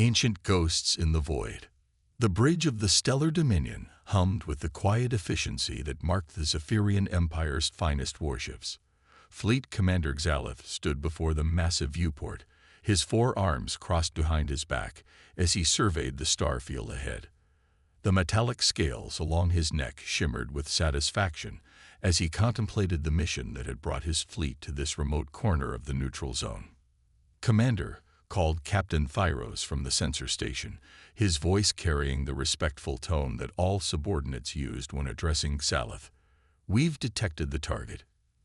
Ancient ghosts in the void. The bridge of the stellar dominion hummed with the quiet efficiency that marked the Zephyrian Empire's finest warships. Fleet Commander Xalith stood before the massive viewport, his four arms crossed behind his back as he surveyed the star field ahead. The metallic scales along his neck shimmered with satisfaction as he contemplated the mission that had brought his fleet to this remote corner of the neutral zone. "Commander," called Captain Thyros from the sensor station, his voice carrying the respectful tone that all subordinates used when addressing Xalith. "We've detected the target.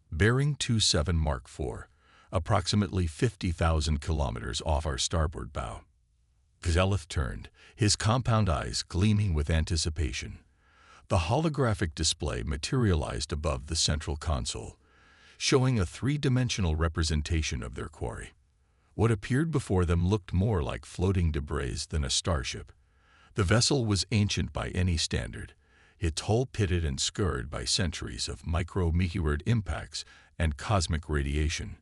Bearing 27 Mark IV, approximately 50,000 kilometers off our starboard bow." Xalith turned, his compound eyes gleaming with anticipation. The holographic display materialized above the central console, showing a three-dimensional representation of their quarry. What appeared before them looked more like floating debris than a starship. The vessel was ancient by any standard, its hull pitted and scarred by centuries of micrometeoroid impacts and cosmic radiation.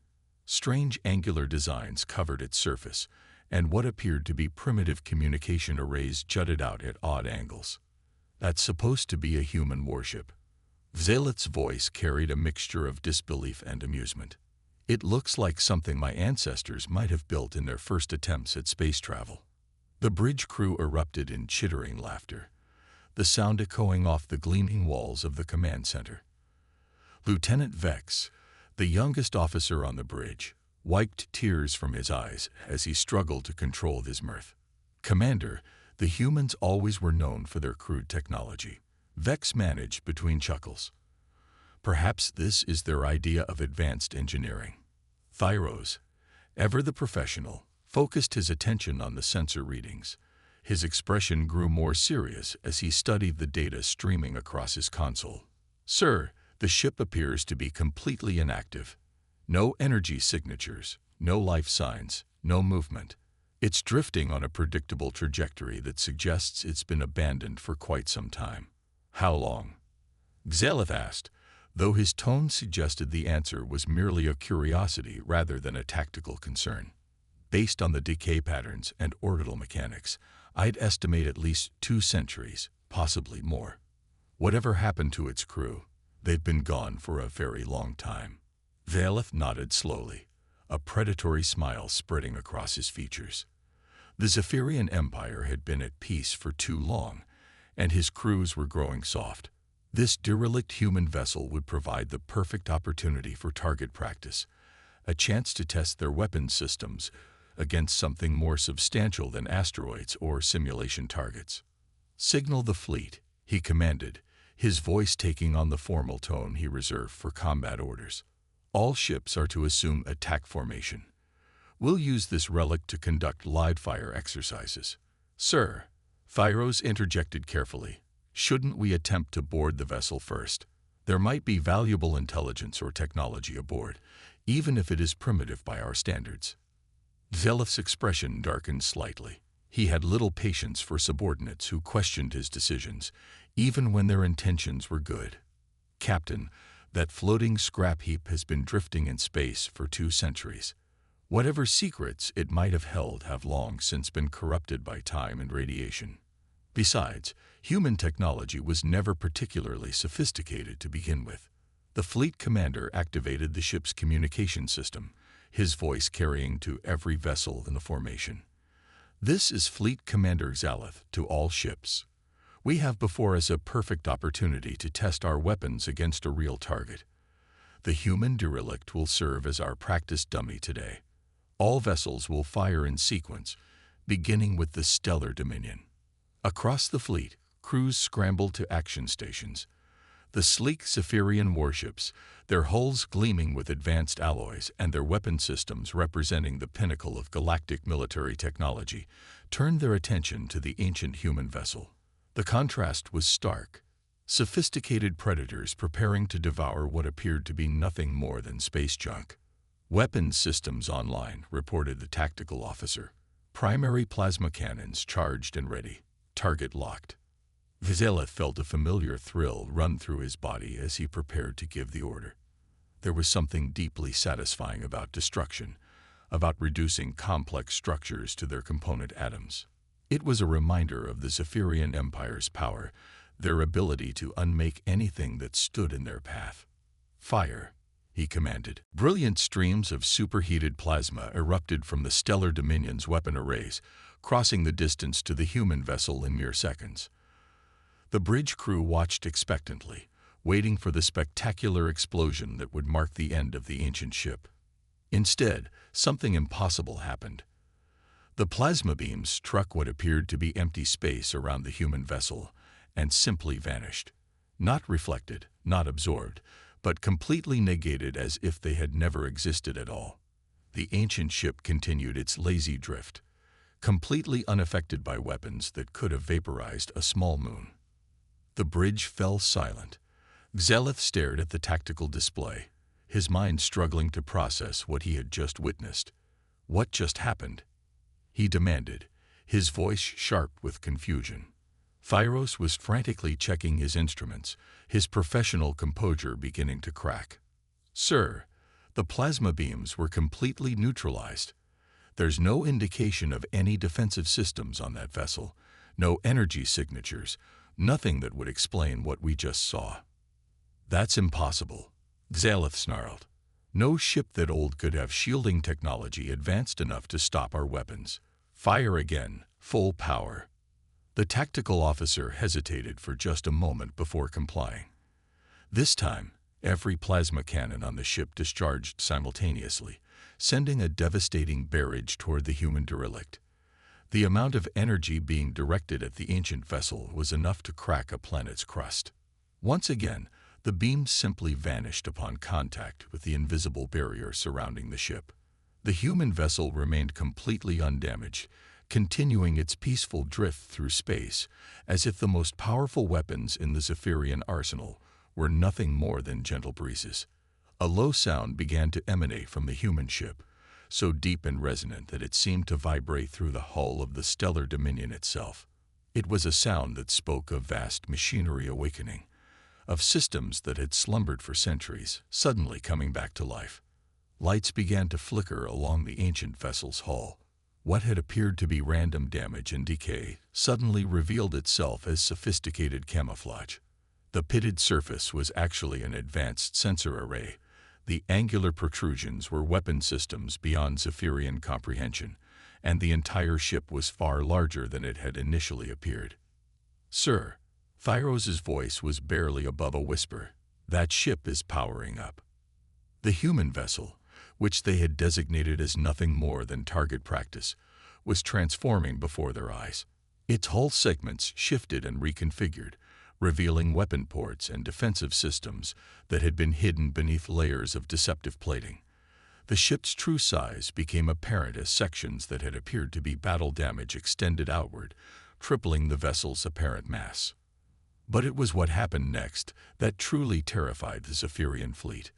Strange angular designs covered its surface, and what appeared to be primitive communication arrays jutted out at odd angles. "That's supposed to be a human warship." Xalith's voice carried a mixture of disbelief and amusement. "It looks like something my ancestors might have built in their first attempts at space travel." The bridge crew erupted in chittering laughter, the sound echoing off the gleaming walls of the command center. Lieutenant Vex, the youngest officer on the bridge, wiped tears from his eyes as he struggled to control his mirth. "Commander, the humans always were known for their crude technology," Vex managed between chuckles. "Perhaps this is their idea of advanced engineering." Thyros, ever the professional, focused his attention on the sensor readings. His expression grew more serious as he studied the data streaming across his console. "Sir, the ship appears to be completely inactive. No energy signatures, no life signs, no movement. It's drifting on a predictable trajectory that suggests it's been abandoned for quite some time." "How long?" Xalith asked, though his tone suggested the answer was merely a curiosity rather than a tactical concern. "Based on the decay patterns and orbital mechanics, I'd estimate at least 2 centuries, possibly more. Whatever happened to its crew, they've been gone for a very long time." Xalith nodded slowly, a predatory smile spreading across his features. The Zephyrian Empire had been at peace for too long, and his crews were growing soft. This derelict human vessel would provide the perfect opportunity for target practice, a chance to test their weapons systems against something more substantial than asteroids or simulation targets. "Signal the fleet," he commanded, his voice taking on the formal tone he reserved for combat orders. "All ships are to assume attack formation. We'll use this relic to conduct live-fire exercises." "Sir," Thyros interjected carefully, "shouldn't we attempt to board the vessel first? There might be valuable intelligence or technology aboard, even if it is primitive by our standards." Xalith's expression darkened slightly. He had little patience for subordinates who questioned his decisions, even when their intentions were good. "Captain, that floating scrap heap has been drifting in space for 2 centuries. Whatever secrets it might have held have long since been corrupted by time and radiation. Besides, human technology was never particularly sophisticated to begin with." The fleet commander activated the ship's communication system, his voice carrying to every vessel in the formation. "This is Fleet Commander Xalith to all ships. We have before us a perfect opportunity to test our weapons against a real target. The human derelict will serve as our practice dummy today. All vessels will fire in sequence, beginning with the Stellar Dominion." Across the fleet, crews scrambled to action stations. The sleek Zephyrian warships, their hulls gleaming with advanced alloys and their weapon systems representing the pinnacle of galactic military technology, turned their attention to the ancient human vessel. The contrast was stark. Sophisticated predators preparing to devour what appeared to be nothing more than space junk. "Weapons systems online," reported the tactical officer. "Primary plasma cannons charged and ready. Target locked." Xalith felt a familiar thrill run through his body as he prepared to give the order. There was something deeply satisfying about destruction, about reducing complex structures to their component atoms. It was a reminder of the Zephyrian Empire's power, their ability to unmake anything that stood in their path. "Fire," he commanded. Brilliant streams of superheated plasma erupted from the Stellar Dominion's weapon arrays, crossing the distance to the human vessel in mere seconds. The bridge crew watched expectantly, waiting for the spectacular explosion that would mark the end of the ancient ship. Instead, something impossible happened. The plasma beams struck what appeared to be empty space around the human vessel and simply vanished. Not reflected, not absorbed, but completely negated as if they had never existed at all. The ancient ship continued its lazy drift, completely unaffected by weapons that could have vaporized a small moon. The bridge fell silent. Xelith stared at the tactical display, his mind struggling to process what he had just witnessed. What just happened? He demanded, his voice sharp with confusion. Thyros was frantically checking his instruments, his professional composure beginning to crack. "Sir, the plasma beams were completely neutralized. There's no indication of any defensive systems on that vessel, no energy signatures, nothing that would explain what we just saw." "That's impossible," Xalith snarled. "No ship that old could have shielding technology advanced enough to stop our weapons. Fire again, full power." The tactical officer hesitated for just a moment before complying. This time, every plasma cannon on the ship discharged simultaneously, sending a devastating barrage toward the human derelict. The amount of energy being directed at the ancient vessel was enough to crack a planet's crust. Once again, the beams simply vanished upon contact with the invisible barrier surrounding the ship. The human vessel remained completely undamaged, continuing its peaceful drift through space, as if the most powerful weapons in the Zephyrian arsenal were nothing more than gentle breezes. A low sound began to emanate from the human ship, so deep and resonant that it seemed to vibrate through the hull of the Stellar Dominion itself. It was a sound that spoke of vast machinery awakening, of systems that had slumbered for centuries, suddenly coming back to life. Lights began to flicker along the ancient vessel's hull. What had appeared to be random damage and decay suddenly revealed itself as sophisticated camouflage. The pitted surface was actually an advanced sensor array. The angular protrusions were weapon systems beyond Zephyrian comprehension, and the entire ship was far larger than it had initially appeared. "Sir," Thyros's voice was barely above a whisper, "that ship is powering up." The human vessel, which they had designated as nothing more than target practice, was transforming before their eyes. Its hull segments shifted and reconfigured, revealing weapon ports and defensive systems that had been hidden beneath layers of deceptive plating. The ship's true size became apparent as sections that had appeared to be battle damage extended outward, tripling the vessel's apparent mass. But it was what happened next that truly terrified the Zephyrian fleet.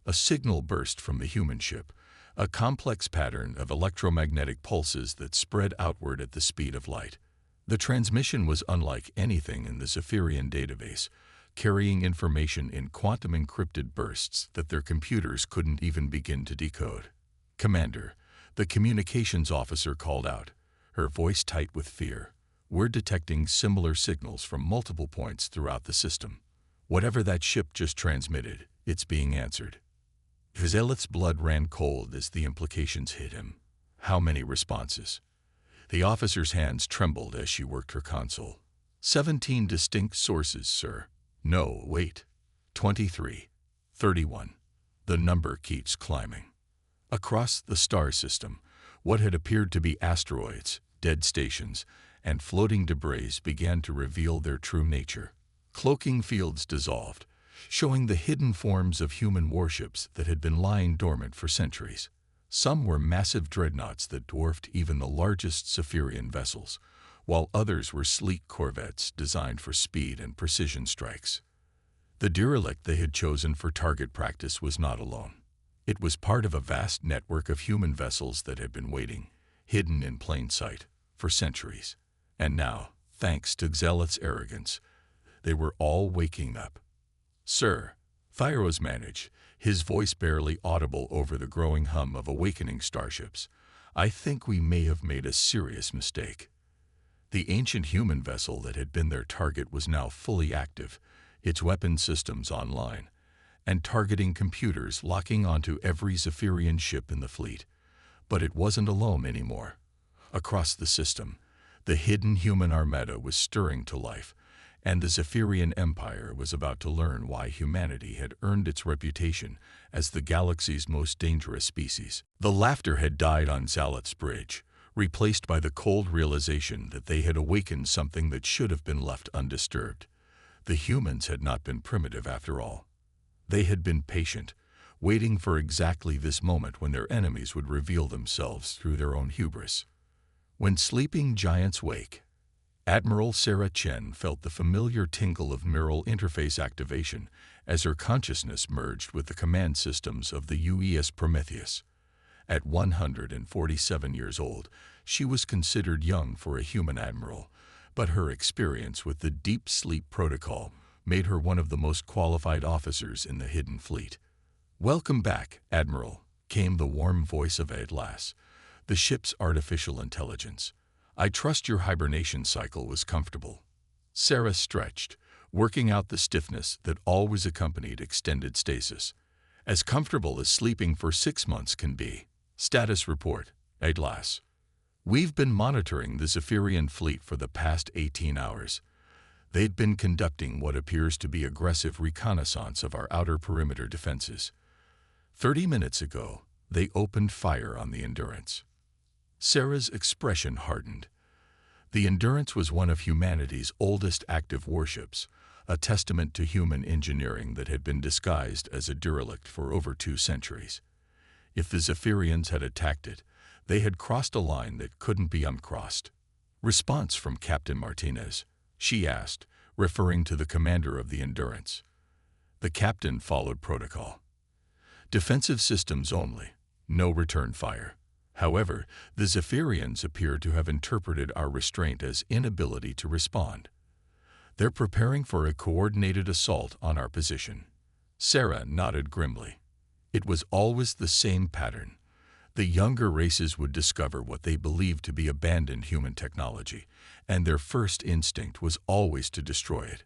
A signal burst from the human ship, a complex pattern of electromagnetic pulses that spread outward at the speed of light. The transmission was unlike anything in the Zephyrian database, carrying information in quantum-encrypted bursts that their computers couldn't even begin to decode. "Commander," the communications officer called out, her voice tight with fear. "We're detecting similar signals from multiple points throughout the system. Whatever that ship just transmitted, it's being answered." Xelith's blood ran cold as the implications hit him. How many responses? The officer's hands trembled as she worked her console. 17 distinct sources, sir. No, wait. 23. 31. The number keeps climbing. Across the star system, what had appeared to be asteroids, dead stations, and floating debris began to reveal their true nature. Cloaking fields dissolved, showing the hidden forms of human warships that had been lying dormant for centuries. Some were massive dreadnoughts that dwarfed even the largest Zephyrian vessels, while others were sleek corvettes designed for speed and precision strikes. The derelict they had chosen for target practice was not alone. It was part of a vast network of human vessels that had been waiting, hidden in plain sight, for centuries. And now, thanks to Xelith's arrogance, they were all waking up. "Sir," Thyros managed, his voice barely audible over the growing hum of awakening starships. "I think we may have made a serious mistake." The ancient human vessel that had been their target was now fully active, its weapon systems online, and targeting computers locking onto every Zephyrian ship in the fleet. But it wasn't alone anymore. Across the system, the hidden human armada was stirring to life, and the Zephyrian Empire was about to learn why humanity had earned its reputation as the galaxy's most dangerous species. The laughter had died on Zaleth's bridge, replaced by the cold realization that they had awakened something that should have been left undisturbed. The humans had not been primitive after all. They had been patient, waiting for exactly this moment when their enemies would reveal themselves through their own hubris. When sleeping giants wake, Admiral Sarah Chen felt the familiar tingle of neural interface activation as her consciousness merged with the command systems of the UES Prometheus. At 147 years old, she was considered young for a human admiral, but her experience with the Deep Sleep Protocol made her one of the most qualified officers in the Hidden Fleet. "Welcome back, Admiral," came the warm voice of Atlas, the ship's artificial intelligence. "I trust your hibernation cycle was comfortable." Sarah stretched, working out the stiffness that always accompanied extended stasis. "As comfortable as sleeping for 6 months can be." "Status report, Atlas. We've been monitoring the Zephyrian fleet for the past 18 hours. They'd been conducting what appears to be aggressive reconnaissance of our outer perimeter defenses. 30 minutes ago, they opened fire on the Endurance." Sarah's expression hardened. The Endurance was one of humanity's oldest active warships, a testament to human engineering that had been disguised as a derelict for over 2 centuries. If the Zephyrians had attacked it, they had crossed a line that couldn't be uncrossed. "Response from Captain Martinez?" she asked, referring to the commander of the Endurance. The captain followed protocol. "Defensive systems only, no return fire." However, the Zephyrians appear to have interpreted our restraint as inability to respond. "They're preparing for a coordinated assault on our position." Sarah nodded grimly. It was always the same pattern. The younger races would discover what they believed to be abandoned human technology, and their first instinct was always to destroy it.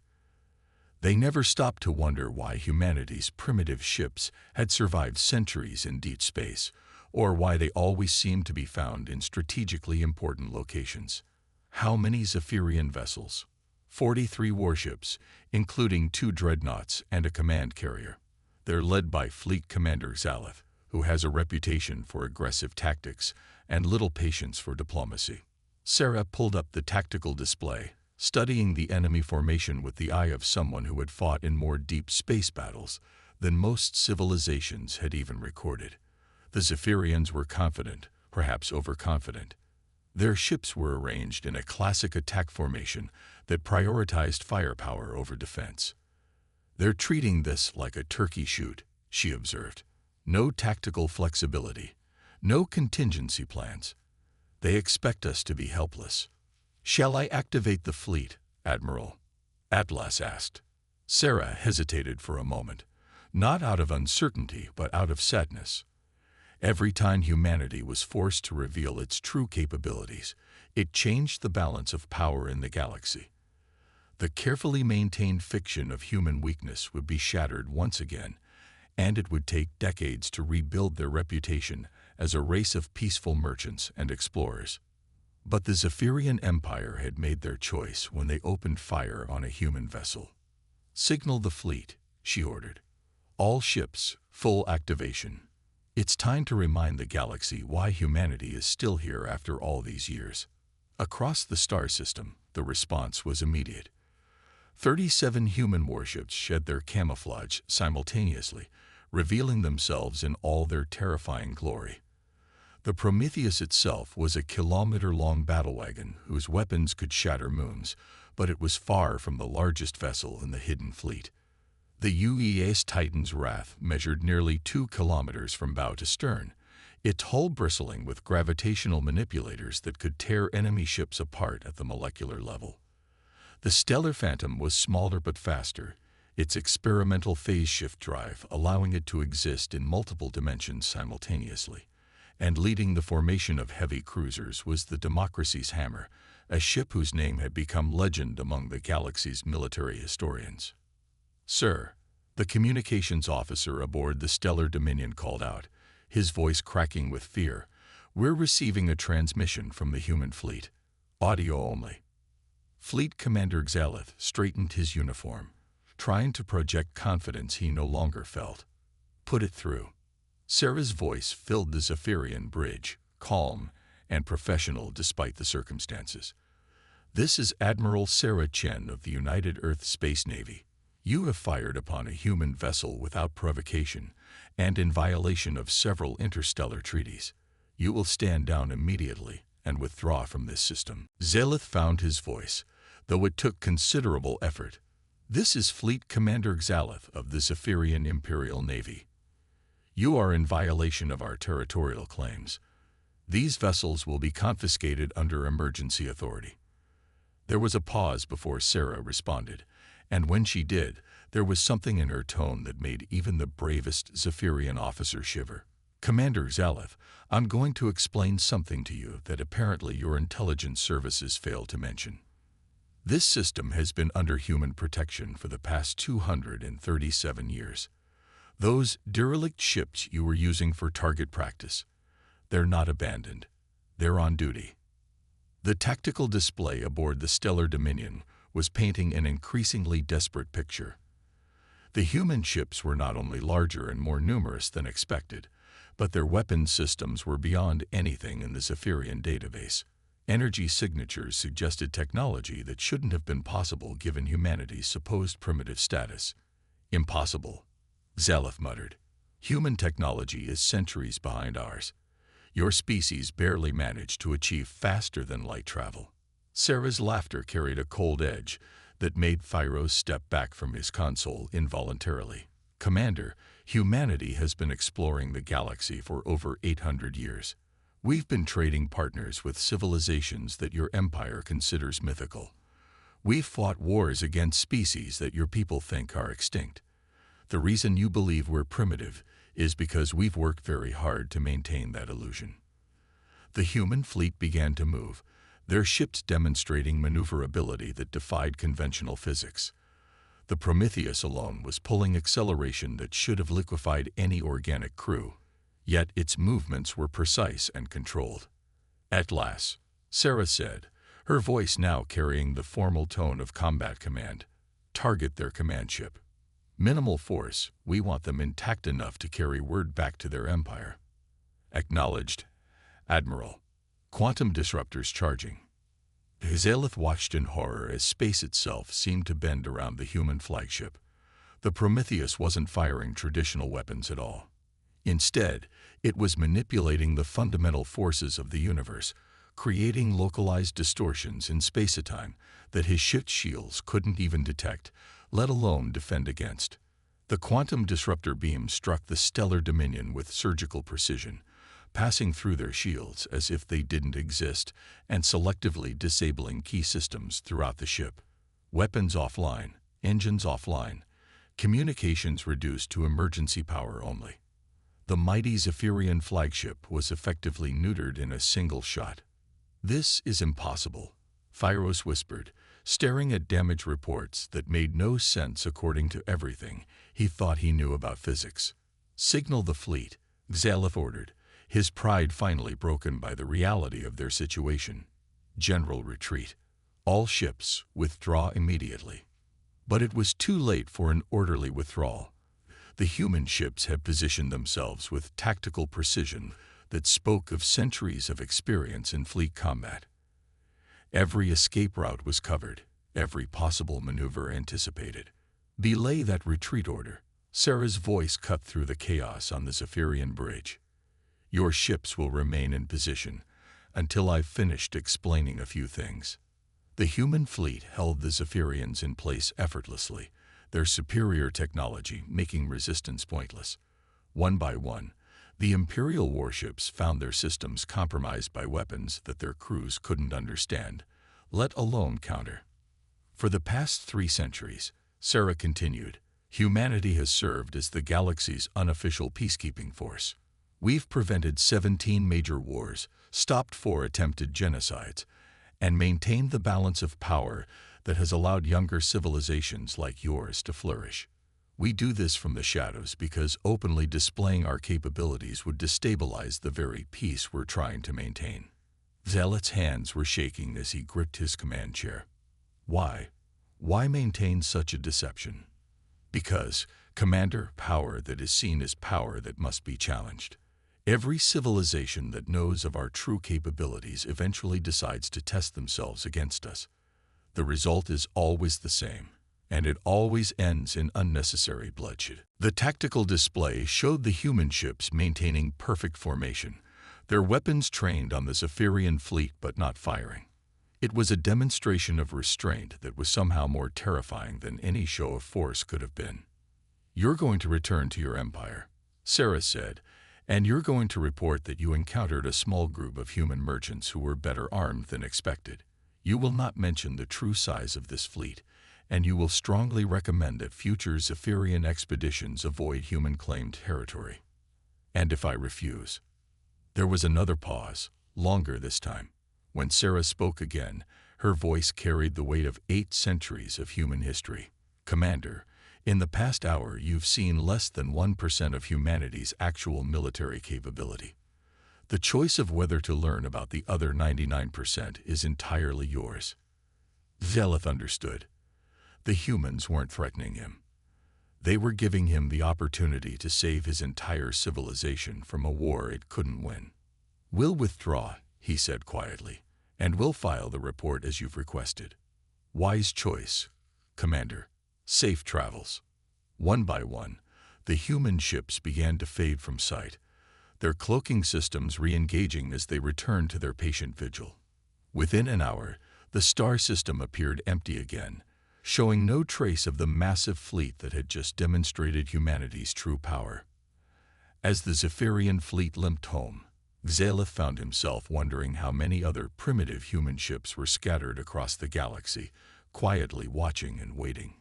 They never stopped to wonder why humanity's primitive ships had survived centuries in deep space, or why they always seemed to be found in strategically important locations. How many Zephyrian vessels? 43 warships, including 2 dreadnoughts and a command carrier. They're led by Fleet Commander Zaleth, who has a reputation for aggressive tactics and little patience for diplomacy. Sarah pulled up the tactical display, studying the enemy formation with the eye of someone who had fought in more deep space battles than most civilizations had even recorded. The Zephyrians were confident, perhaps overconfident. Their ships were arranged in a classic attack formation that prioritized firepower over defense. "They're treating this like a turkey shoot," she observed. "No tactical flexibility, no contingency plans. They expect us to be helpless." "Shall I activate the fleet, Admiral?" Atlas asked. Sarah hesitated for a moment, not out of uncertainty but out of sadness. Every time humanity was forced to reveal its true capabilities, it changed the balance of power in the galaxy. The carefully maintained fiction of human weakness would be shattered once again, and it would take decades to rebuild their reputation as a race of peaceful merchants and explorers. But the Zephyrian Empire had made their choice when they opened fire on a human vessel. "Signal the fleet," she ordered. "All ships, full activation. It's time to remind the galaxy why humanity is still here after all these years." Across the star system, the response was immediate. 37 human warships shed their camouflage simultaneously, revealing themselves in all their terrifying glory. The Prometheus itself was a kilometer-long battlewagon whose weapons could shatter moons, but it was far from the largest vessel in the Hidden Fleet. The UES Titan's Wrath measured nearly 2 kilometers from bow to stern, its hull bristling with gravitational manipulators that could tear enemy ships apart at the molecular level. The Stellar Phantom was smaller but faster, its experimental phase shift drive allowing it to exist in multiple dimensions simultaneously. And leading the formation of heavy cruisers was the Democracy's Hammer, a ship whose name had become legend among the galaxy's military historians. "Sir," the communications officer aboard the Stellar Dominion called out, his voice cracking with fear, "we're receiving a transmission from the human fleet. Audio only." Fleet Commander Xalith straightened his uniform, trying to project confidence he no longer felt. "Put it through." Sarah's voice filled the Zephyrian bridge, calm and professional despite the circumstances. "This is Admiral Sarah Chen of the United Earth Space Navy. You have fired upon a human vessel without provocation and in violation of several interstellar treaties. You will stand down immediately and withdraw from this system." Xalith found his voice, though it took considerable effort. "This is Fleet Commander Xalith of the Zephyrian Imperial Navy. You are in violation of our territorial claims. These vessels will be confiscated under emergency authority." There was a pause before Sarah responded, and when she did, there was something in her tone that made even the bravest Zephyrian officer shiver. "Commander Xalith, I'm going to explain something to you that apparently your intelligence services failed to mention. This system has been under human protection for the past 237 years. Those derelict ships you were using for target practice, they're not abandoned. They're on duty." The tactical display aboard the Stellar Dominion was painting an increasingly desperate picture. The human ships were not only larger and more numerous than expected, but their weapons systems were beyond anything in the Zephyrian database. Energy signatures suggested technology that shouldn't have been possible given humanity's supposed primitive status. "Impossible," Xalith muttered. "Human technology is centuries behind ours. Your species barely managed to achieve faster-than-light travel." Sarah's laughter carried a cold edge that made Thyros step back from his console involuntarily. "Commander, humanity has been exploring the galaxy for over 800 years. We've been trading partners with civilizations that your empire considers mythical. We've fought wars against species that your people think are extinct. The reason you believe we're primitive is because we've worked very hard to maintain that illusion." The human fleet began to move, their ships demonstrating maneuverability that defied conventional physics. The Prometheus alone was pulling acceleration that should have liquefied any organic crew, yet its movements were precise and controlled. "At last," Sarah said, her voice now carrying the formal tone of combat command, "target their command ship. Minimal force, we want them intact enough to carry word back to their empire." "Acknowledged, Admiral." Quantum disruptors charging. Xalith watched in horror as space itself seemed to bend around the human flagship. The Prometheus wasn't firing traditional weapons at all. Instead, it was manipulating the fundamental forces of the universe, creating localized distortions in space-time that his ship's shields couldn't even detect, let alone defend against. The quantum disruptor beam struck the Stellar Dominion with surgical precision, passing through their shields as if they didn't exist and selectively disabling key systems throughout the ship. Weapons offline, engines offline, communications reduced to emergency power only. The mighty Zephyrian flagship was effectively neutered in a single shot. "This is impossible," Thyros whispered, staring at damage reports that made no sense according to everything he thought he knew about physics. "Signal the fleet," Xalith ordered, his pride finally broken by the reality of their situation. "General retreat. All ships withdraw immediately." But it was too late for an orderly withdrawal. The human ships had positioned themselves with tactical precision that spoke of centuries of experience in fleet combat. Every escape route was covered, every possible maneuver anticipated. "Belay that retreat order." Sarah's voice cut through the chaos on the Zephyrian bridge. "Your ships will remain in position until I've finished explaining a few things." The human fleet held the Zephyrians in place effortlessly, their superior technology making resistance pointless. One by one, the Imperial warships found their systems compromised by weapons that their crews couldn't understand, let alone counter. "For the past 3 centuries," Sarah continued, Humanity has served as the galaxy's unofficial peacekeeping force. We've prevented 17 major wars, stopped 4 attempted genocides, and maintained the balance of power that has allowed younger civilizations like yours to flourish. We do this from the shadows because openly displaying our capabilities would destabilize the very peace we're trying to maintain. Zealot's hands were shaking as he gripped his command chair. Why? Why maintain such a deception? Because, Commander, power that is seen as power that must be challenged. Every civilization that knows of our true capabilities eventually decides to test themselves against us. The result is always the same, and it always ends in unnecessary bloodshed. The tactical display showed the human ships maintaining perfect formation, their weapons trained on the Zephyrian fleet but not firing. It was a demonstration of restraint that was somehow more terrifying than any show of force could have been. "You're going to return to your empire," Sarah said, "and you're going to report that you encountered a small group of human merchants who were better armed than expected. You will not mention the true size of this fleet, and you will strongly recommend that future Zephyrian expeditions avoid human-claimed territory." "And if I refuse?" There was another pause, longer this time. When Sarah spoke again, her voice carried the weight of 8 centuries of human history. "Commander, in the past hour you've seen less than 1% of humanity's actual military capability. The choice of whether to learn about the other 99% is entirely yours." Zealoth understood. The humans weren't threatening him. They were giving him the opportunity to save his entire civilization from a war it couldn't win. "We'll withdraw," he said quietly, "and we'll file the report as you've requested." "Wise choice, Commander. Safe travels." One by one, the human ships began to fade from sight, their cloaking systems re-engaging as they returned to their patient vigil. Within an hour, the star system appeared empty again, showing no trace of the massive fleet that had just demonstrated humanity's true power. As the Zephyrian fleet limped home, Zealoth found himself wondering how many other primitive human ships were scattered across the galaxy, quietly watching and waiting.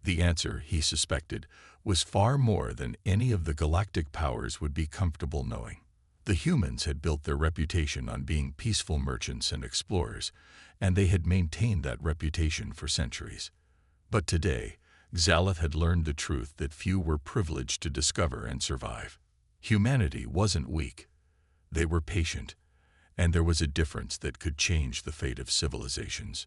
The answer, he suspected, was far more than any of the galactic powers would be comfortable knowing. The humans had built their reputation on being peaceful merchants and explorers, and they had maintained that reputation for centuries. But today, Zealoth had learned the truth that few were privileged to discover and survive. Humanity wasn't weak. They were patient, and there was a difference that could change the fate of civilizations.